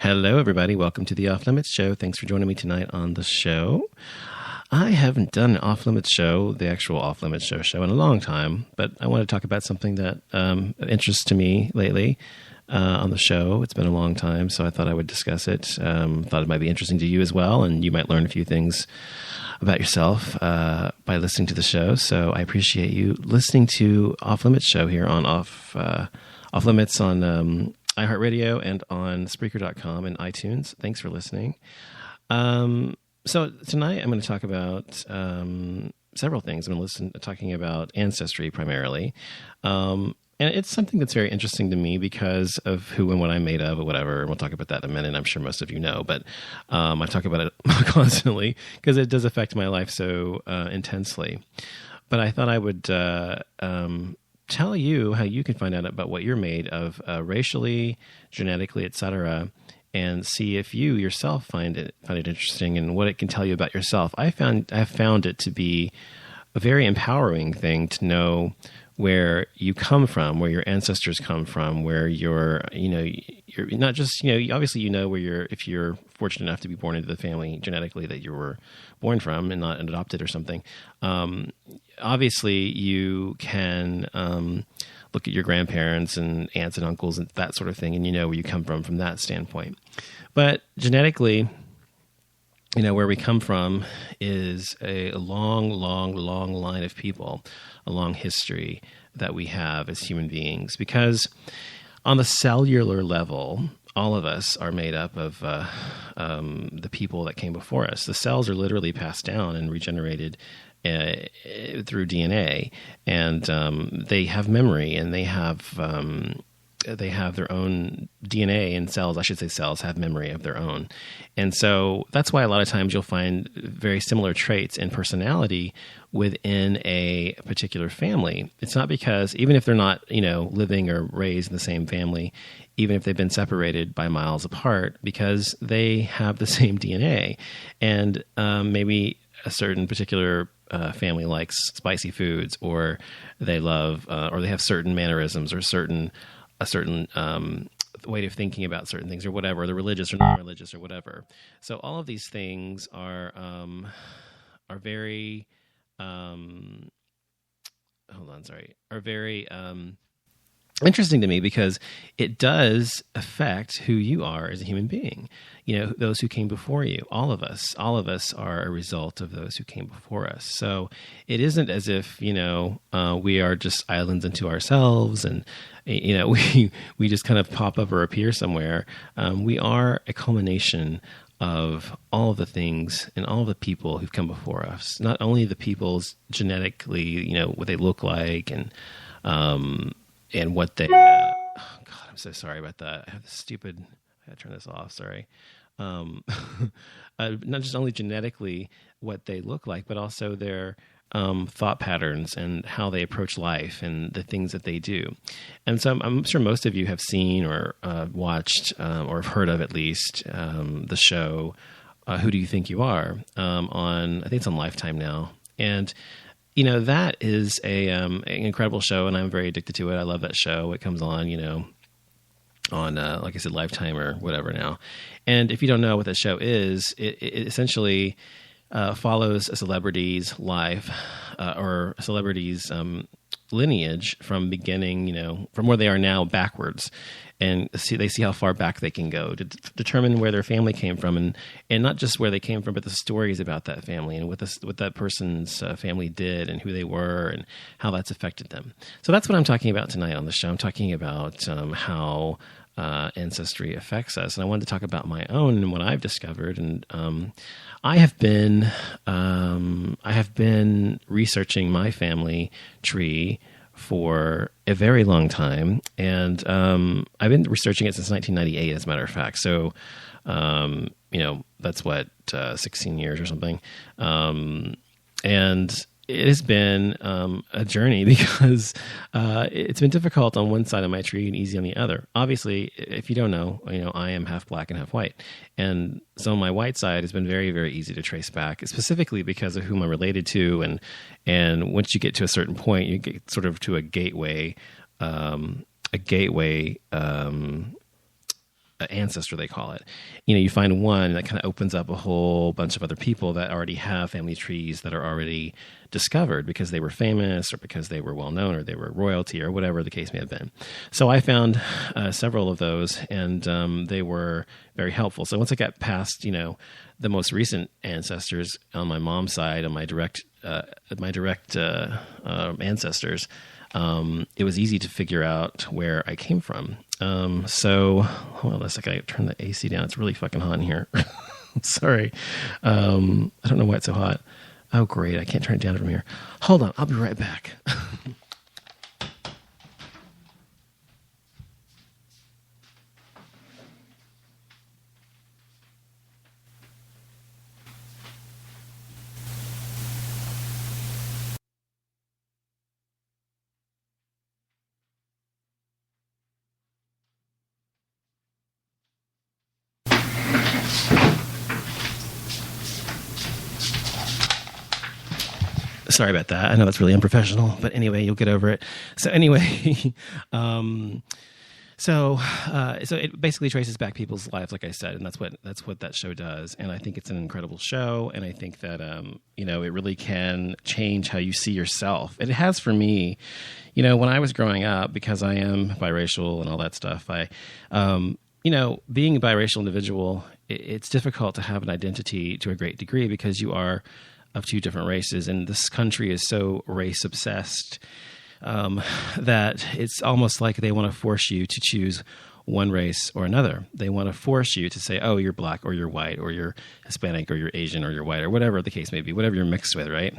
Hello, everybody. Welcome to the Off Limits Show. Thanks for joining me tonight on the show. I haven't done an Off Limits show, the actual Off Limits show in a long time, but I want to talk about something that interests to me lately on the show. It's been a long time, so I thought I would discuss it. Thought it might be interesting to you as well, and you might learn a few things about yourself by listening to the show. So I appreciate you listening to Off Limits show here on Off Limits on iHeartRadio and on Spreaker.com and iTunes. Thanks for listening. So tonight I'm going to talk about several things. I'm going to talking about ancestry primarily. And it's something that's very interesting to me because of who and what I'm made of or whatever. And we'll talk about that in a minute. I'm sure most of you know, but I talk about it constantly because it does affect my life so intensely. But I thought I would tell you how you can find out about what you're made of racially, genetically, etc., and see if you yourself find it interesting and what it can tell you about yourself. I have found it to be a very empowering thing to know where you come from, where your ancestors come from, where you're not just, obviously where if you're fortunate enough to be born into the family genetically that you were born from and not adopted or something. Obviously you can look at your grandparents and aunts and uncles and that sort of thing, and you know where you come from that standpoint. But genetically, where we come from is a long line of people, a long history that we have as human beings. Because on the cellular level, all of us are made up of the people that came before us. The cells are literally passed down and regenerated through DNA, and they have memory, and they have their own DNA, and cells have memory of their own. And so that's why a lot of times you'll find very similar traits in personality within a particular family. It's not because, even if they're not, living or raised in the same family, even if they've been separated by miles apart, because they have the same DNA. And maybe a certain particular family likes spicy foods, or they love, or they have certain mannerisms, or a certain way of thinking about certain things, or whatever. They're religious or non-religious or whatever. So all of these things are very interesting to me, because it does affect who you are as a human being. Those who came before you, all of us are a result of those who came before us. So it isn't as if, we are just islands unto ourselves and, we just kind of pop up or appear somewhere. We are a culmination of all of the things and all of the people who've come before us. Not only the people's genetically, what they look like and what they, God, I'm so sorry about that. I have this I gotta turn this off. Sorry. Not just only genetically what they look like, but also their thought patterns and how they approach life and the things that they do. And so I'm sure most of you have seen or watched or have heard of at least the show Who Do You Think You Are? I think it's on Lifetime now. And that is an incredible show, and I'm very addicted to it. I love that show. It comes on, on, like I said, Lifetime or whatever now. And if you don't know what that show is, it essentially follows a celebrity's life or a celebrity's lineage from beginning, from where they are now backwards. And they see how far back they can go to determine where their family came from, and not just where they came from, but the stories about that family and what that person's family did and who they were and how that's affected them. So that's what I'm talking about tonight on the show. I'm talking about how ancestry affects us, and I wanted to talk about my own and what I've discovered. And I have been researching my family tree for a very long time, and I've been researching it since 1998, as a matter of fact. So, that's 16 years or something, and it has been a journey because it's been difficult on one side of my tree and easy on the other. Obviously, if you don't know, I am half black and half white. And so my white side has been very, very easy to trace back, specifically because of whom I'm related to. And once you get to a certain point, you get sort of to a gateway ancestor, they call it. You find one that kind of opens up a whole bunch of other people that already have family trees that are already discovered because they were famous or because they were well known or they were royalty or whatever the case may have been. So I found several of those, and they were very helpful. So once I got past, the most recent ancestors on my mom's side, on my direct ancestors, it was easy to figure out where I came from. So hold on a second. I turn the AC down. It's really fucking hot in here. Sorry. I don't know why it's so hot. Oh, great. I can't turn it down from here. Hold on. I'll be right back. Sorry about that. I know that's really unprofessional, but anyway, you'll get over it. So anyway, so it basically traces back people's lives, like I said, and that's what that show does. And I think it's an incredible show, and I think that it really can change how you see yourself. It has for me. When I was growing up, because I am biracial and all that stuff, being a biracial individual, it's difficult to have an identity to a great degree because you are of two different races, and this country is so race obsessed that it's almost like they want to force you to choose one race or another. They want to force you to say, oh, you're black or you're white or you're Hispanic or you're Asian or you're white or whatever the case may be, whatever you're mixed with, right?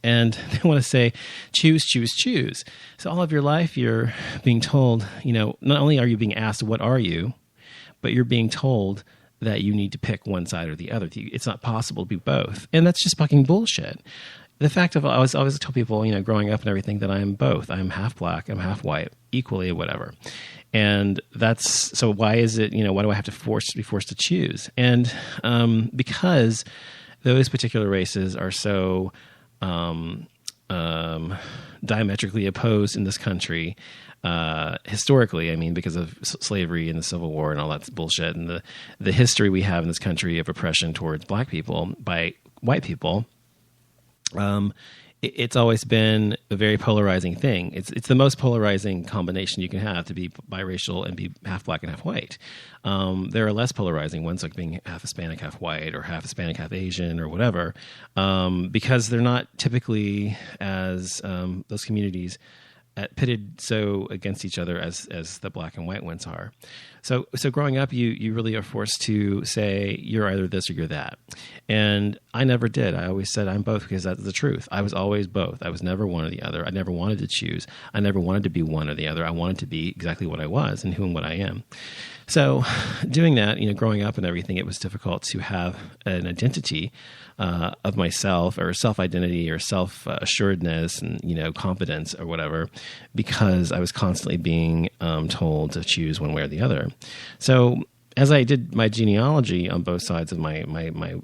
And they want to say, choose, choose, choose. So all of your life you're being told, not only are you being asked, what are you, but you're being told that you need to pick one side or the other. It's not possible to be both. And that's just fucking bullshit. The fact of, I always tell people, growing up and everything, that I'm both. I'm half black, I'm half white, equally, whatever. And so why is it, why do I have to be forced to choose? And because those particular races are so diametrically opposed in this country, historically, because of slavery and the Civil War and all that bullshit, and the history we have in this country of oppression towards black people by white people, it's always been a very polarizing thing. It's the most polarizing combination you can have, to be biracial and be half black and half white. There are less polarizing ones, like being half Hispanic, half white, or half Hispanic, half Asian, or whatever, because they're not typically as those communities pitted so against each other as the black and white ones are. So growing up, you really are forced to say you're either this or you're that. And I never did. I always said I'm both, because that's the truth. I was always both. I was never one or the other. I never wanted to choose. I never wanted to be one or the other. I wanted to be exactly what I was and who and what I am. So doing that, growing up and everything, it was difficult to have an identity of myself, or self-identity, or self-assuredness, and, confidence or whatever, because I was constantly being told to choose one way or the other. So as I did my genealogy on both sides of my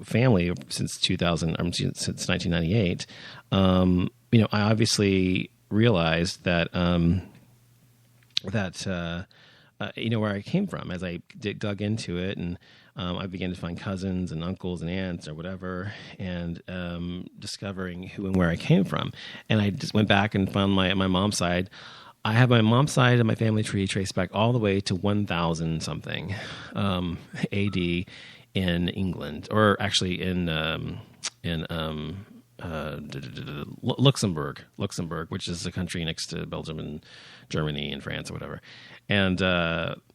family since 1998, I obviously realized that where I came from as I dug into it, and I began to find cousins and uncles and aunts or whatever, and discovering who and where I came from. And I just went back and found my mom's side. I have my mom's side of my family tree traced back all the way to 1000 something AD in England, or actually in Luxembourg, which is a country next to Belgium and Germany and France or whatever. And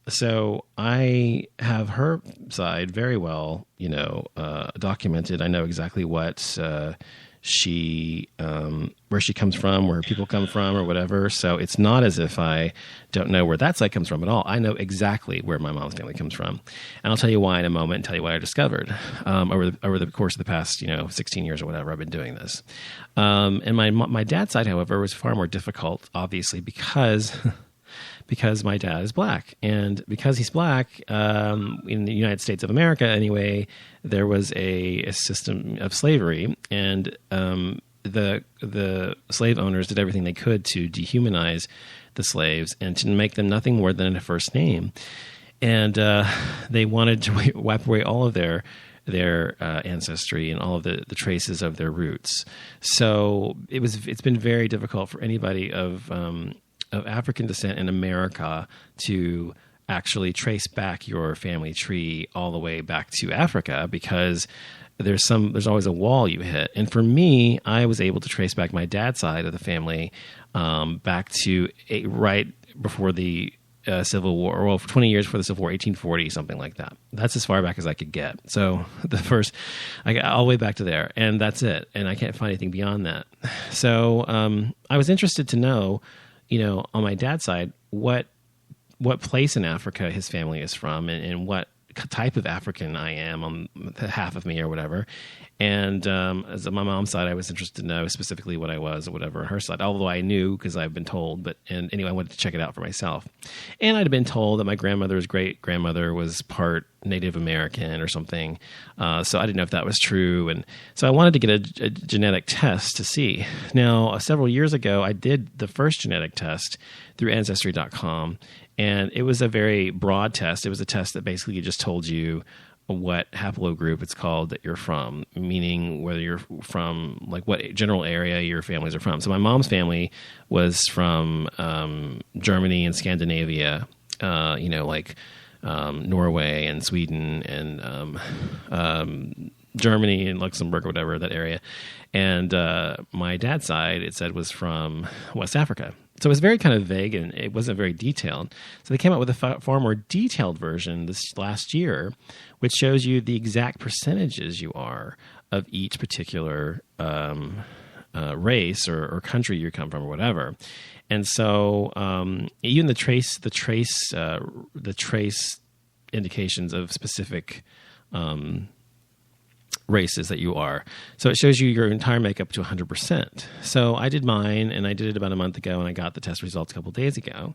so I have her side very well, documented. I know exactly what where she comes from, where people come from, or whatever. So it's not as if I don't know where that side comes from at all. I know exactly where my mom's family comes from, and I'll tell you why in a moment, and tell you what I discovered over the course of the past 16 years or whatever I've been doing this. And my dad's side, however, was far more difficult, obviously, because my dad is black, and because he's black, in the United States of America anyway, there was a system of slavery, and the slave owners did everything they could to dehumanize the slaves and to make them nothing more than a first name. and they wanted to wipe away all of their ancestry and all of the traces of their roots. So it's been very difficult for anybody of African descent in America to actually trace back your family tree all the way back to Africa, because there's always a wall you hit. And for me, I was able to trace back my dad's side of the family back to right before the Civil War, well, for 20 years before the Civil War, 1840, something like that. That's as far back as I could get. So I got all the way back to there, and that's it. And I can't find anything beyond that. So I was interested to know, on my dad's side, what place in Africa his family is from, and what type of African I am on half of me or whatever. And as on my mom's side, I was interested to know specifically what I was or whatever on her side, although I knew because I've been told. And anyway, I wanted to check it out for myself. And I'd been told that my grandmother's great-grandmother was part Native American or something. So I didn't know if that was true. And so I wanted to get a genetic test to see. Now, several years ago, I did the first genetic test through Ancestry.com. And it was a very broad test. It was a test that basically just told you what haplogroup it's called that you're from, meaning whether you're from, like, what general area your families are from. So my mom's family was from Germany and Scandinavia, Norway and Sweden and Germany and Luxembourg or whatever, that area. And my dad's side, it said, was from West Africa. So it was very kind of vague, and it wasn't very detailed. So they came out with a far more detailed version this last year, which shows you the exact percentages you are of each particular race or country you come from or whatever. And so even the trace indications of specific races that you are. So it shows you your entire makeup to 100%. So I did mine, and I did it about a month ago, and I got the test results a couple days ago.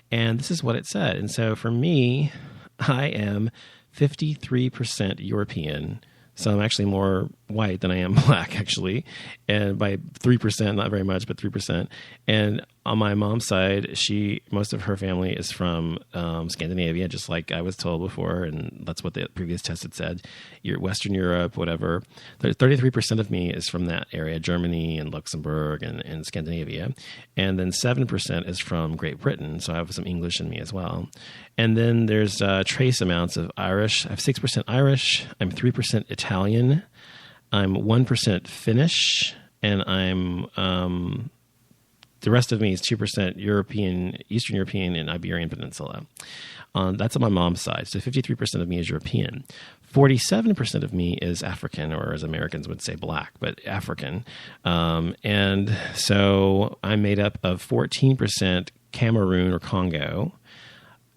And this is what it said. And so for me, I am 53% European. So I'm actually more white than I am black, actually. And by 3%, not very much, but 3%. And on my mom's side, most of her family is from Scandinavia, just like I was told before. And that's what the previous test had said. Western Europe, whatever. 33% of me is from that area, Germany and Luxembourg and Scandinavia. And then 7% is from Great Britain. So I have some English in me as well. And then there's trace amounts of Irish. I have 6% Irish. I'm 3% Italian. I'm 1% Finnish. And I'm the rest of me is 2% European, Eastern European, and Iberian Peninsula. That's on my mom's side. So 53% of me is European. 47% of me is African, or as Americans would say, black, but African. And so I'm made up of 14% Cameroon or Congo,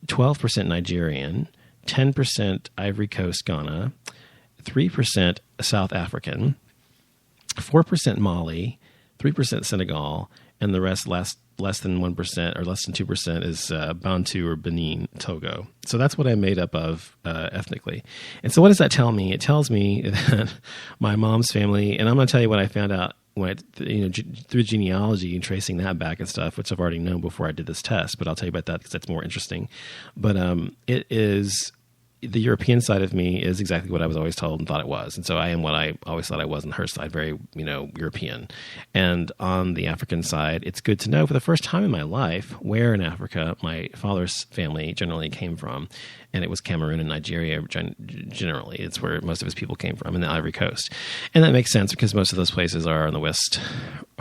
12% Nigerian, 10% Ivory Coast, Ghana, 3% South African, 4% Mali, 3% Senegal, and the rest less than 1% or less than 2% is Bantu or Benin, Togo. So that's what I'm made up of ethnically. And so what does that tell me? It tells me that my mom's family, and I'm going to tell you what I found out through genealogy and tracing that back and stuff, which I've already known before I did this test, but I'll tell you about that because that's more interesting. But it is, the European side of me is exactly what I was always told and thought it was. And so I am what I always thought I was on her side, very, European. And on the African side, it's good to know for the first time in my life where in Africa my father's family generally came from. And it was Cameroon and Nigeria generally. It's where most of his people came from, in the Ivory Coast. And that makes sense because most of those places are in the West,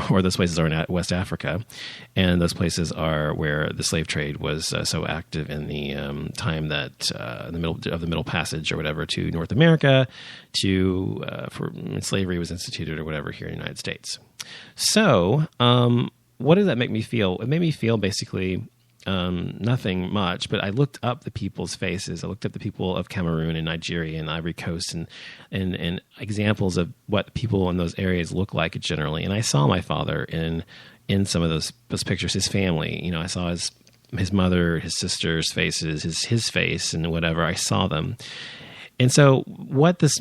or those places are in West Africa. And those places are where the slave trade was so active in the time that in the middle of the Middle Passage or whatever to North America, for slavery was instituted or whatever here in the United States. So what did that make me feel? It made me feel basically nothing much, but I looked up the people's faces. I looked up the people of Cameroon and Nigeria and Ivory Coast and examples of what people in those areas look like generally. And I saw my father in some of those pictures, his family. I saw his mother, his sister's faces, his face and whatever. I saw them. And so what this